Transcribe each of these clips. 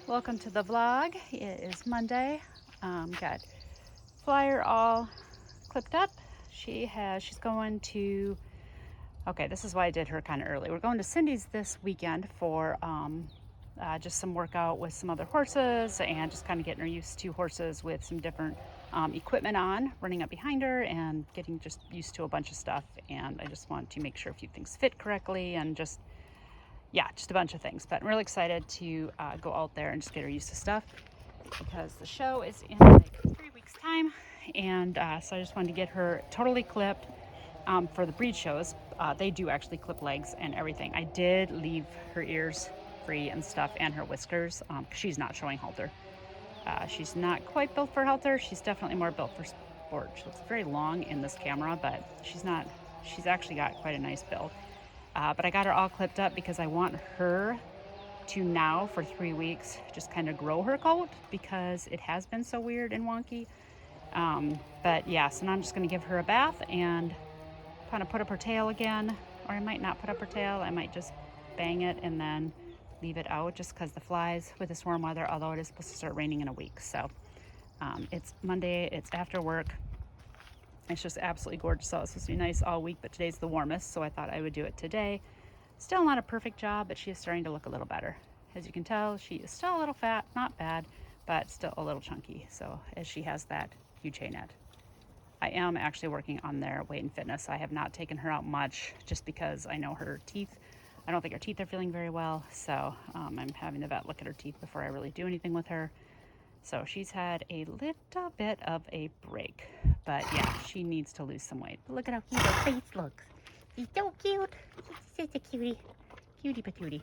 Welcome to the vlog. It is Monday. Got Flyer all clipped up. She's going to, okay, this is why I did her kind of early. We're going to Cindy's this weekend for just some workout with some other horses and just kind of getting her used to horses with some different equipment on, running up behind her and getting just used to a bunch of stuff. And I just want to make sure a few things fit correctly and just a bunch of things. But I'm really excited to go out there and just get her used to stuff because the show is in like 3 weeks time. And so I just wanted to get her totally clipped for the breed shows. They do actually clip legs and everything. I did leave her ears free and stuff and her whiskers because she's not showing halter. She's not quite built for halter. She's definitely more built for sport. She looks very long in this camera, but she's actually got quite a nice build. But I got her all clipped up because I want her to now for 3 weeks just kind of grow her coat because it has been so weird and wonky. But yeah, so now I'm just going to give her a bath and kind of put up her tail again, or I might not put up her tail. I might just bang it and then leave it out just because the flies with this warm weather, although it is supposed to start raining in a week. So it's Monday, it's after work. It's just absolutely gorgeous. So it's supposed to be nice all week, but today's the warmest, so I thought I would do it today. Still not a perfect job, but she is starting to look a little better. As you can tell, she is still a little fat, not bad, but still a little chunky. So as she has that huge hay net. I am actually working on their weight and fitness. I have not taken her out much just because I know her teeth. I don't think her teeth are feeling very well, so I'm having the vet look at her teeth before I really do anything with her. So she's had a little bit of a break, but yeah, she needs to lose some weight. But look at how cute her face looks. She's so cute. She's such a cutie. Cutie patootie.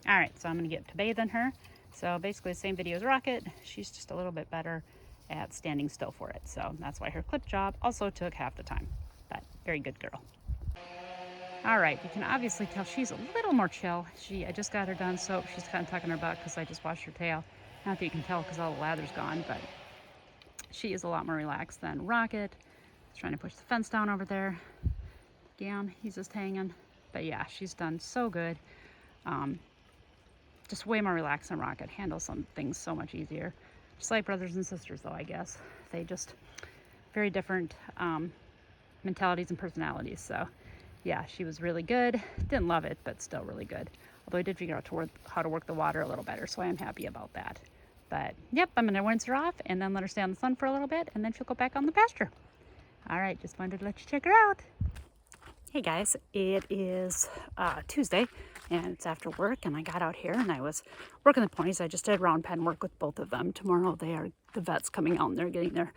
All right, so I'm gonna get to bathing her. So basically the same video as Rocket. She's just a little bit better at standing still for it. So that's why her clip job also took half the time, but very good girl. All right, you can obviously tell she's a little more chill. I just got her done soap. She's kind of tucking her butt because I just washed her tail. Not that you can tell because all the lather's gone, but she is a lot more relaxed than Rocket. He's trying to push the fence down over there. Damn, he's just hanging. But yeah, she's done so good. Just way more relaxed than Rocket. Handles some things so much easier. Just like brothers and sisters though, I guess. They just, very different mentalities and personalities. So yeah, she was really good. Didn't love it, but still really good. Although I did figure out how to work the water a little better, so I am happy about that. But yep, I'm gonna rinse her off and then let her stay on the sun for a little bit, and then she'll go back on the pasture. All right, just wanted to let you check her out. Hey guys, it is Tuesday, and it's after work, and I got out here and I was working the ponies. I just did round pen work with both of them. Tomorrow the vet's coming out and they're getting their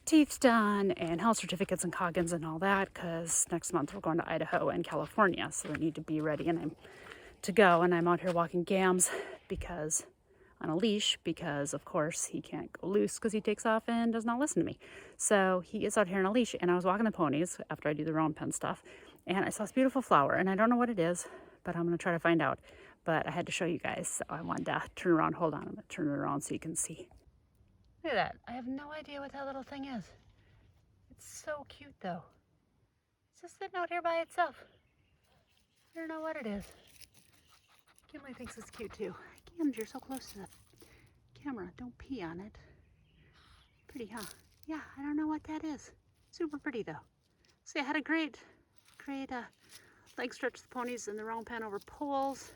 teeth done and health certificates and Coggins and all that, because next month we're going to Idaho and California, so they need to be ready and I'm to go. And I'm out here walking Gams because on a leash, because of course he can't go loose because he takes off and does not listen to me. So he is out here on a leash, and I was walking the ponies after I do the round pen stuff, and I saw this beautiful flower, and I don't know what it is, but I'm gonna try to find out. But I had to show you guys, so I wanted to turn around. Hold on, I'm gonna turn it around so you can see. Look at that. I have no idea what that little thing is. It's so cute though. It's just sitting out here by itself. I don't know what it is. Kimberly thinks it's cute too. Gams, you're so close to the camera. Don't pee on it. Pretty, huh? Yeah, I don't know what that is. Super pretty though. So I had a great leg stretch the ponies in the round pen over poles.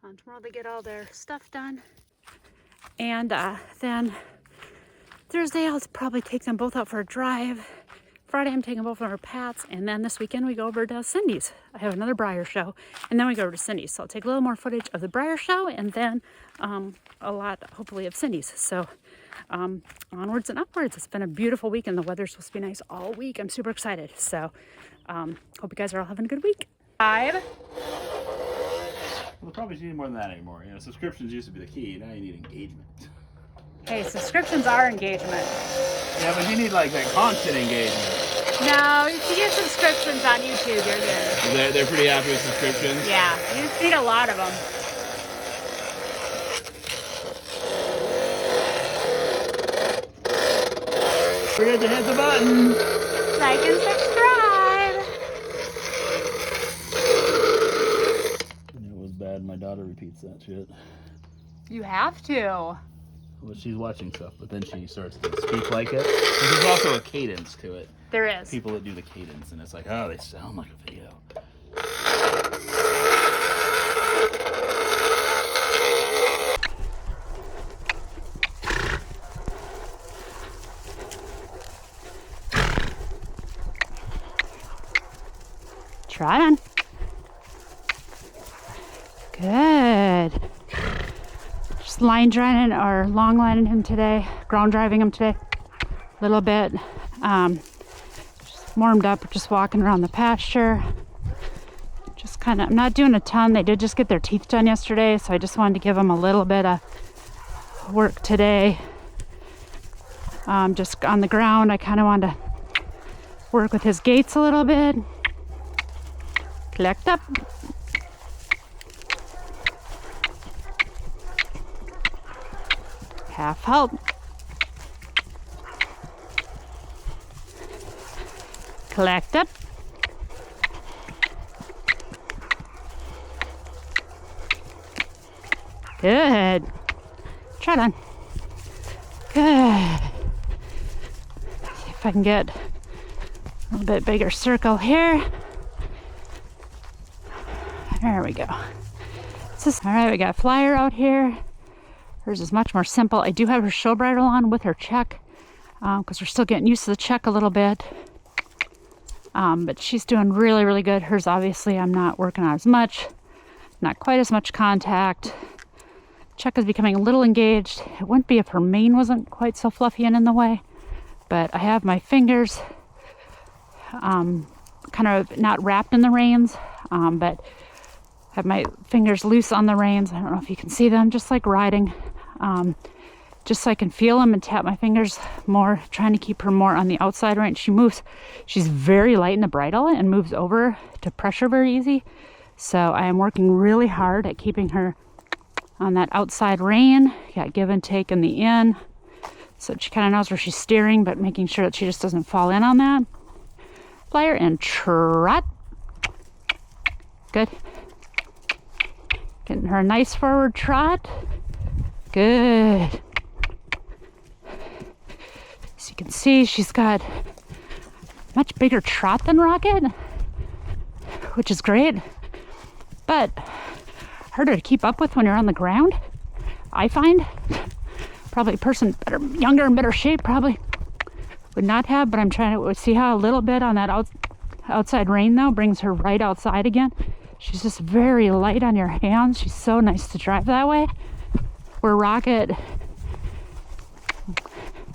Tomorrow they get all their stuff done. And then Thursday I'll probably take them both out for a drive. Friday I'm taking them both on our pats, and then this weekend we go over to Cindy's. I have another Breyer show, and then we go over to Cindy's. So I'll take a little more footage of the Breyer show, and then a lot, hopefully, of Cindy's. So onwards and upwards. It's been a beautiful week, and the weather's supposed to be nice all week. I'm super excited. So hope you guys are all having a good week. We'll probably need more than that anymore. You know, subscriptions used to be the key. Now you need engagement. Hey, subscriptions are engagement. Yeah, but you need like that constant engagement. No, if you get subscriptions on YouTube, you're good. They're pretty happy with subscriptions. Yeah, you just need a lot of them. Forget to hit the button. Like and subscribe. It was bad. My daughter repeats that shit. You have to. Well, she's watching stuff, but then she starts to speak like it. But there's also a cadence to it. There is. People that do the cadence, and it's like, oh, they sound like a video. Try on. Good. Just line driving or long lining him today, ground driving him today a little bit. Just warmed up, just walking around the pasture. Just kind of, I'm not doing a ton. They did just get their teeth done yesterday, so I just wanted to give them a little bit of work today. Just on the ground, I kind of wanted to work with his gaits a little bit. Collect up. Half halt. Collect up. Good. Try it on. Good. See if I can get a little bit bigger circle here. There we go. All right, we got Flyer out here. Hers is much more simple. I do have her show bridle on with her check because we're still getting used to the check a little bit. But she's doing really, really good. Hers, obviously, I'm not working on as much. Not quite as much contact. Check is becoming a little engaged. It wouldn't be if her mane wasn't quite so fluffy and in the way. But I have my fingers kind of not wrapped in the reins, but have my fingers loose on the reins. I don't know if you can see them, just like riding. Just so I can feel them and tap my fingers more, trying to keep her more on the outside rein. She moves, she's very light in the bridle and moves over to pressure very easy. So I am working really hard at keeping her on that outside rein. Got give and take in the in. So she kind of knows where she's steering, but making sure that she just doesn't fall in on that. Flyer and trot. Good. Getting her a nice forward trot. Good. As you can see, she's got much bigger trot than Rocket, which is great, but harder to keep up with when you're on the ground, I find. Probably a person better, younger and better shape probably would not have, but I'm trying to see how a little bit on that outside rein though brings her right outside again. She's just very light on your hands. She's so nice to drive that way. Where Rocket,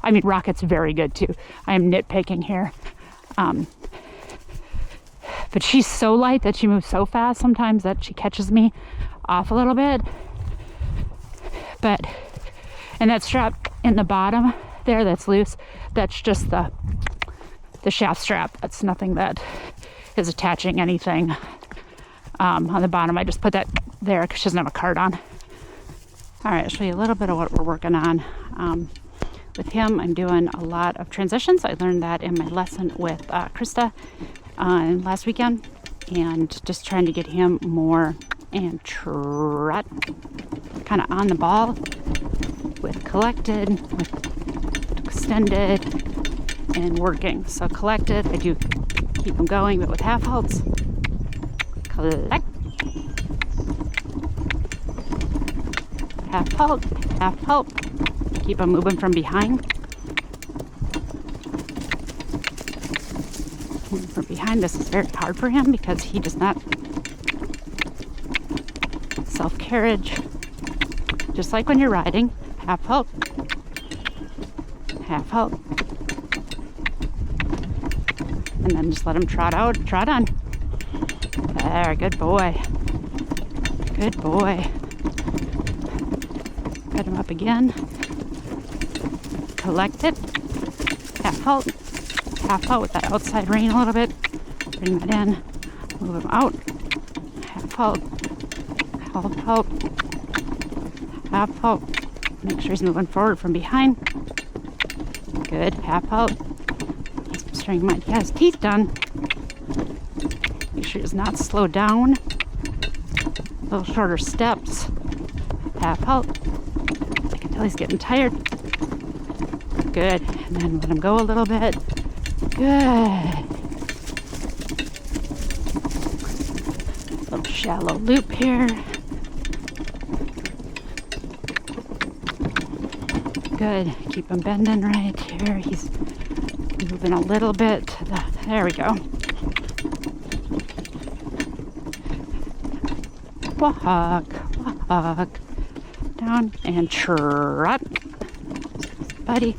I mean, Rocket's very good too. I am nitpicking here. But she's so light that she moves so fast sometimes that she catches me off a little bit. And that strap in the bottom there that's loose, that's just the shaft strap. That's nothing that is attaching anything on the bottom. I just put that there because she doesn't have a card on. All right, I'll show you a little bit of what we're working on. With him, I'm doing a lot of transitions. I learned that in my lesson with Krista last weekend, and just trying to get him more and trot, kind of on the ball, with collected, with extended, and working. So collected, I do keep him going, but with half halts, collect, half halt, keep him moving from behind. Moving from behind, this is very hard for him because he does not self-carriage. Just like when you're riding, half halt, and then just let him trot on. There, good boy. Good boy. Put him up again. Collect it. Half halt with that outside rein a little bit. Bring that in. Move him out. Half halt. Half halt. Make sure he's moving forward from behind. Good. Half halt. He's string might. He has teeth done. Make sure he does not slow down. Little shorter steps. Half halt. till he's getting tired. Good. And then let him go a little bit. Good. Little shallow loop here. Good. Keep him bending right here. He's moving a little bit to the, there we go. Walk, walk, down and trot, buddy.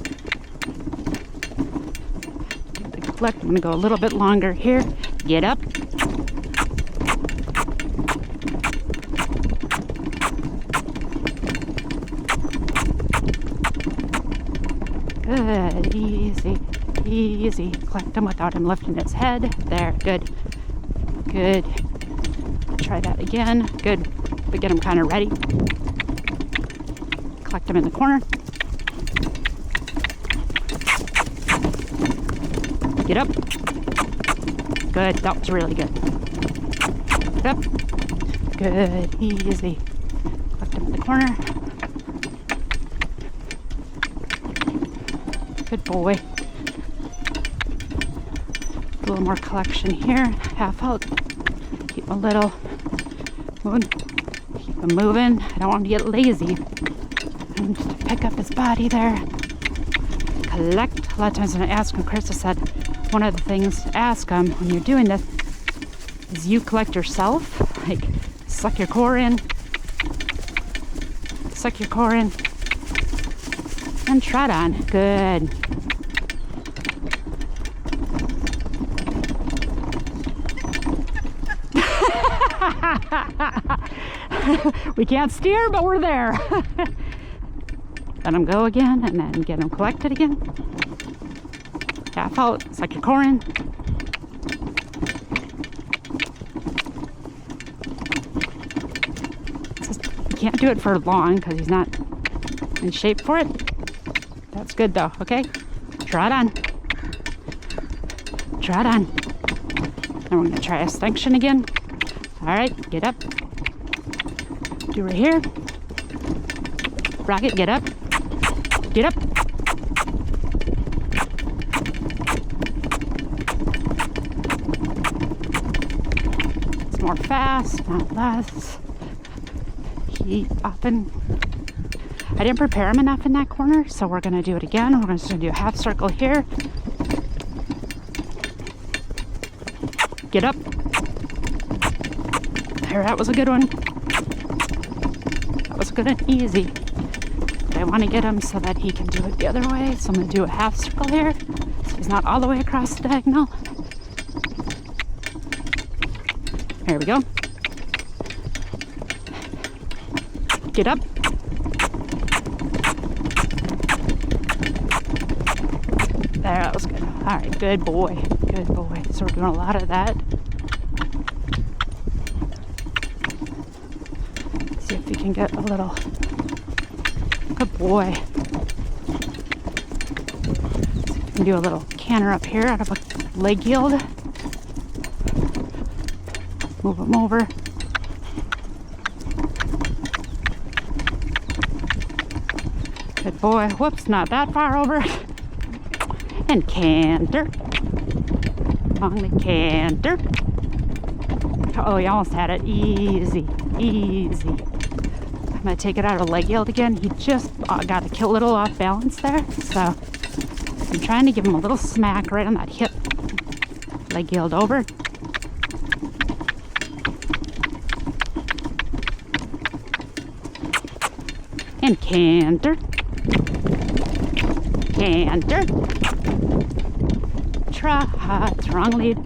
Collect. I'm gonna go a little bit longer here. Get up. Good, easy, easy. Collect him without him lifting his head. There, good, good. Try that again. Good. But get him kind of ready. Collect him in the corner. Get up. Good. That was really good. Get up. Good. Easy. Collect him in the corner. Good boy. A little more collection here. Half out. Keep a little moving. Keep him moving. I don't want him to get lazy. And just to pick up his body there. Collect. A lot of times when I ask him, Krista said, one of the things to ask him when you're doing this is you collect yourself. Like, suck your core in. Suck your core in. And trot on. Good. We can't steer, but we're there. Let him go again, and then get him collected again. Half out, suck your core in. You can't do it for long because he's not in shape for it. That's good though, okay? Trot on. Trot on. Then we're gonna try extension again. All right, get up. Do right here. Rocket, get up. Get up. It's more fast, not less. Keep up and I didn't prepare him enough in that corner, so we're gonna do it again. We're just gonna do a half circle here. Get up. There, that was a good one. That was good and easy. But I want to get him so that he can do it the other way. So I'm going to do a half circle here, so he's not all the way across the diagonal. There we go. Get up. There, that was good. All right, good boy. Good boy. So we're doing a lot of that. See if we can get a little. Good boy. See if we can do a little canter up here out of a leg yield. Move him over. Good boy. Whoops, not that far over. And canter. On the canter. Oh, you almost had it. Easy, easy. I'm gonna take it out of leg yield again. He just got a little off balance there. So I'm trying to give him a little smack right on that hip. Leg yield over. And canter. Canter. Trot. Wrong lead.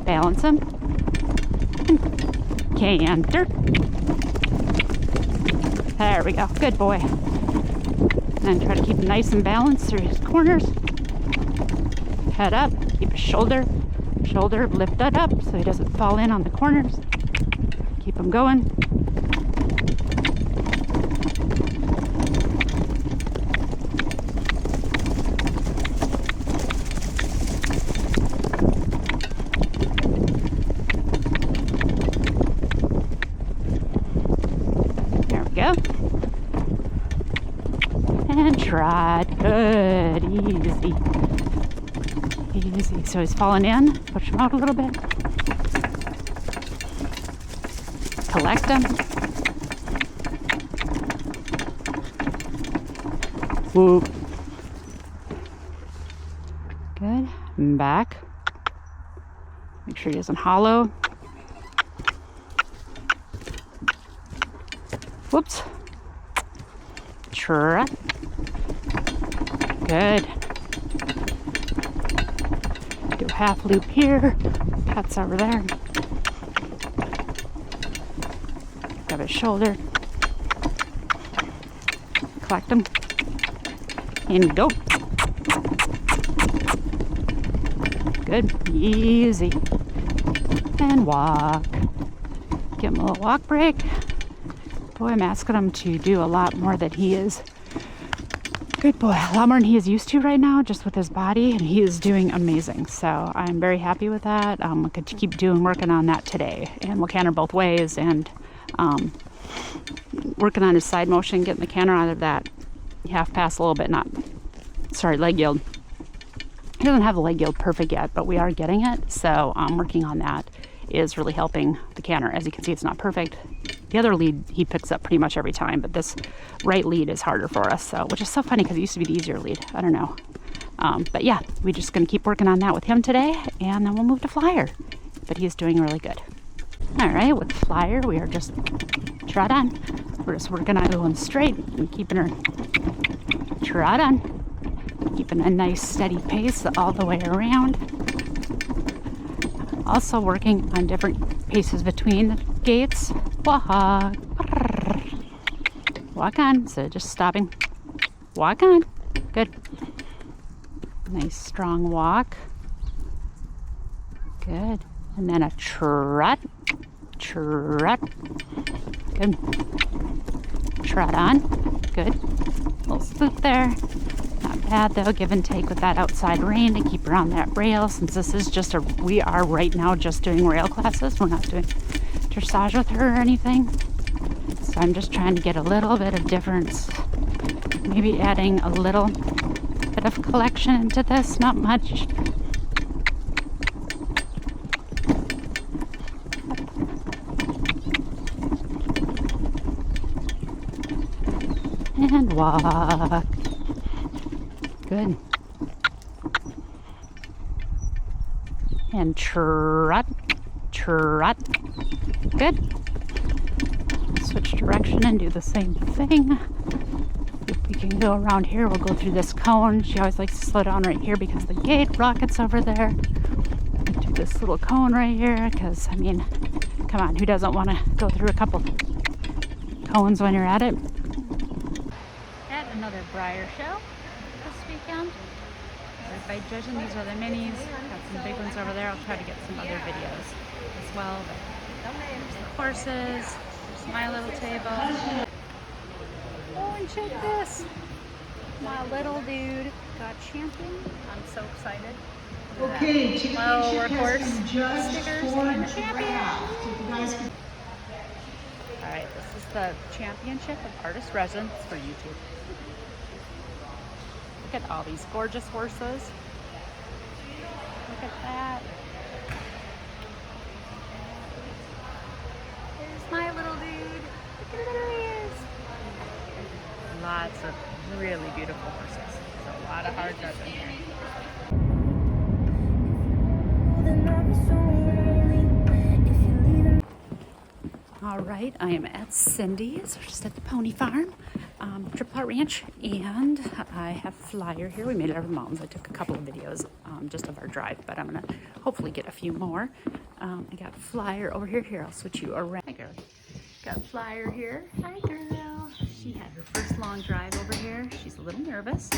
Balance him. And canter. There we go. Good boy. And try to keep him nice and balanced through his corners. Head up. Keep his shoulder lifted up so he doesn't fall in on the corners. Keep him going. And trot. Good. Easy. Easy. So he's falling in. Push him out a little bit. Collect him. Whoop. Good. And back. Make sure he doesn't hollow. Whoops. Trot. Good. Do a half loop here. Pat's over there. Grab his shoulder. Collect him. And go. Good. Easy. And walk. Give him a little walk break. Boy, I'm asking him to do a lot more than he is. Good boy. A lot more than he is used to right now, just with his body, and he is doing amazing. So I'm very happy with that. I'm going to keep working on that today. And we'll canter both ways, and working on his side motion, getting the canter out of that half pass a little bit, leg yield. He doesn't have the leg yield perfect yet, but we are getting it. So working on that is really helping the canter. As you can see, it's not perfect. The other lead he picks up pretty much every time, but this right lead is harder for us, so which is so funny because it used to be the easier lead. I don't know. But yeah, we're just going to keep working on that with him today, and then we'll move to Flyer. But he's doing really good. All right, with Flyer, we are just trot on. We're just working on going straight and keeping her trot on. Keeping a nice steady pace all the way around. Also working on different paces between the gaits. Walk. Walk on. So just stopping. Walk on. Good. Nice strong walk. Good. And then a trot. Trot. Good. Trot on. Good. Little swoop there. Not bad though. Give and take with that outside rein to keep her on that rail, since this is just we are right now just doing rail classes. We're not doing dressage with her or anything. So I'm just trying to get a little bit of difference. Maybe adding a little bit of collection into this, not much. And walk. Good. And trot. Trot. Good. Switch direction and do the same thing. If we can go around here, we'll go through this cone. She always likes to slow down right here because the gate rocket's over there. Do this little cone right here because, I mean, come on, who doesn't want to go through a couple cones when you're at it? At another Breyer show this weekend. By judging, these are the minis. Got some big ones over there. I'll try to get some other videos as well. But there's the horses. There's my little table. Oh, and check this. My little dude got champion. I'm so excited. Okay, championship has been judged stickers for and the champion. draft. If you guys can... All right, this is the championship of artist residence for YouTube. Look at all these gorgeous horses. Look at that. There's my little dude. Look at there he is. Lots of really beautiful horses. So a lot of hard driving here. All right, I am at Cindy's, just at the pony farm, Triple Heart Ranch, and I have Flyer here. We made it over the mountains. I took a couple of videos just of our drive, but I'm gonna hopefully get a few more. I got Flyer over here. Here, I'll switch you around. Hi, girl. Got Flyer here. Hi, girl. She had her first long drive over here. She's a little nervous,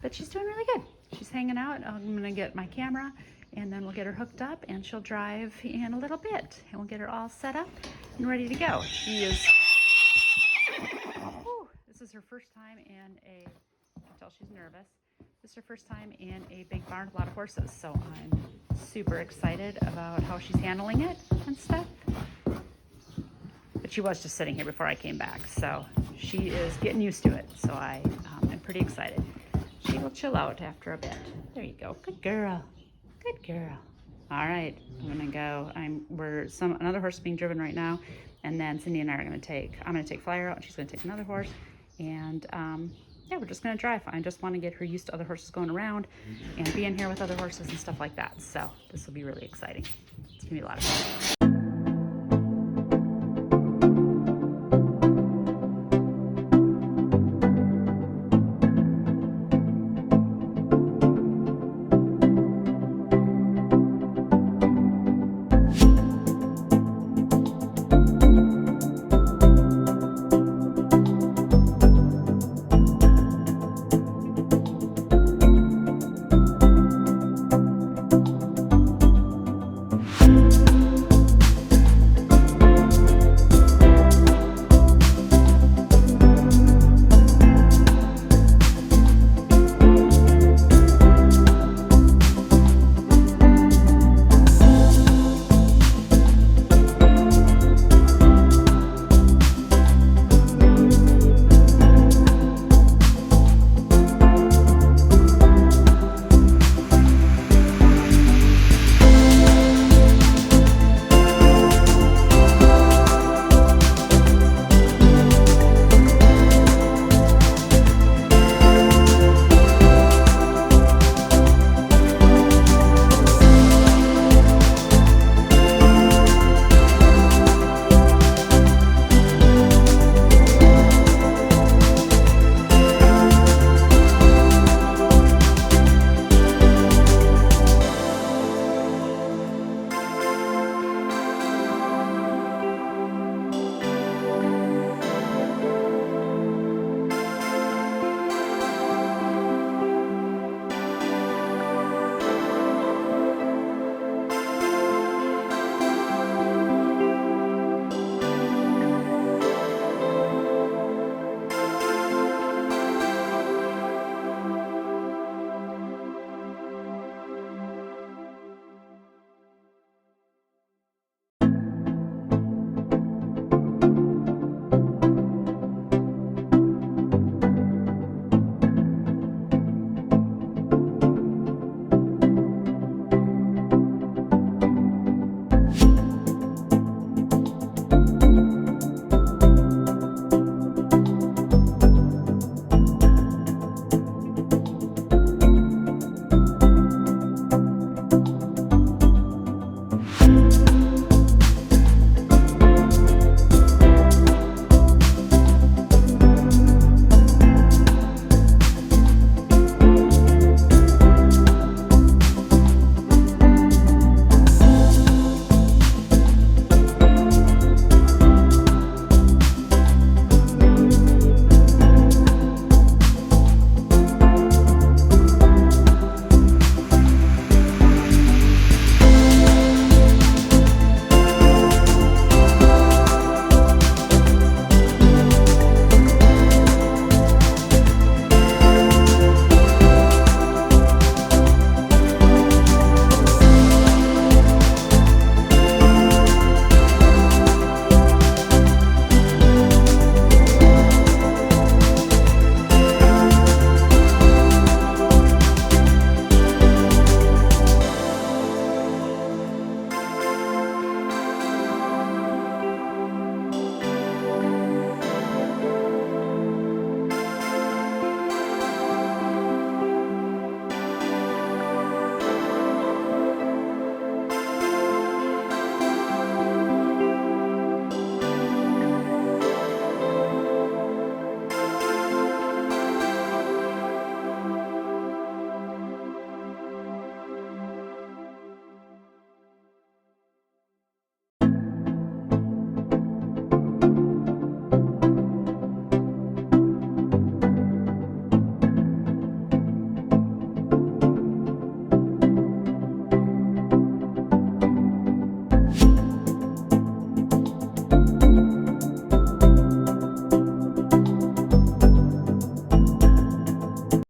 but she's doing really good. She's hanging out. I'm gonna get my camera, and then we'll get her hooked up, and she'll drive in a little bit, and we'll get her all set up and ready to go. She is, this is her first time in a, I can tell she's nervous. This is her first time in a big barn with a lot of horses, so I'm super excited about how she's handling it and stuff. But she was just sitting here before I came back, so she is getting used to it. So I pretty excited. She will chill out after a bit. There you go. Good girl. Good girl. All right, I'm gonna go. Another horse is being driven right now, and then Cindy and I are gonna I'm gonna take Flyer out, and she's gonna take another horse, and yeah, we're just gonna drive. I just want to get her used to other horses going around and being here with other horses and stuff like that. So this will be really exciting. It's gonna be a lot of fun.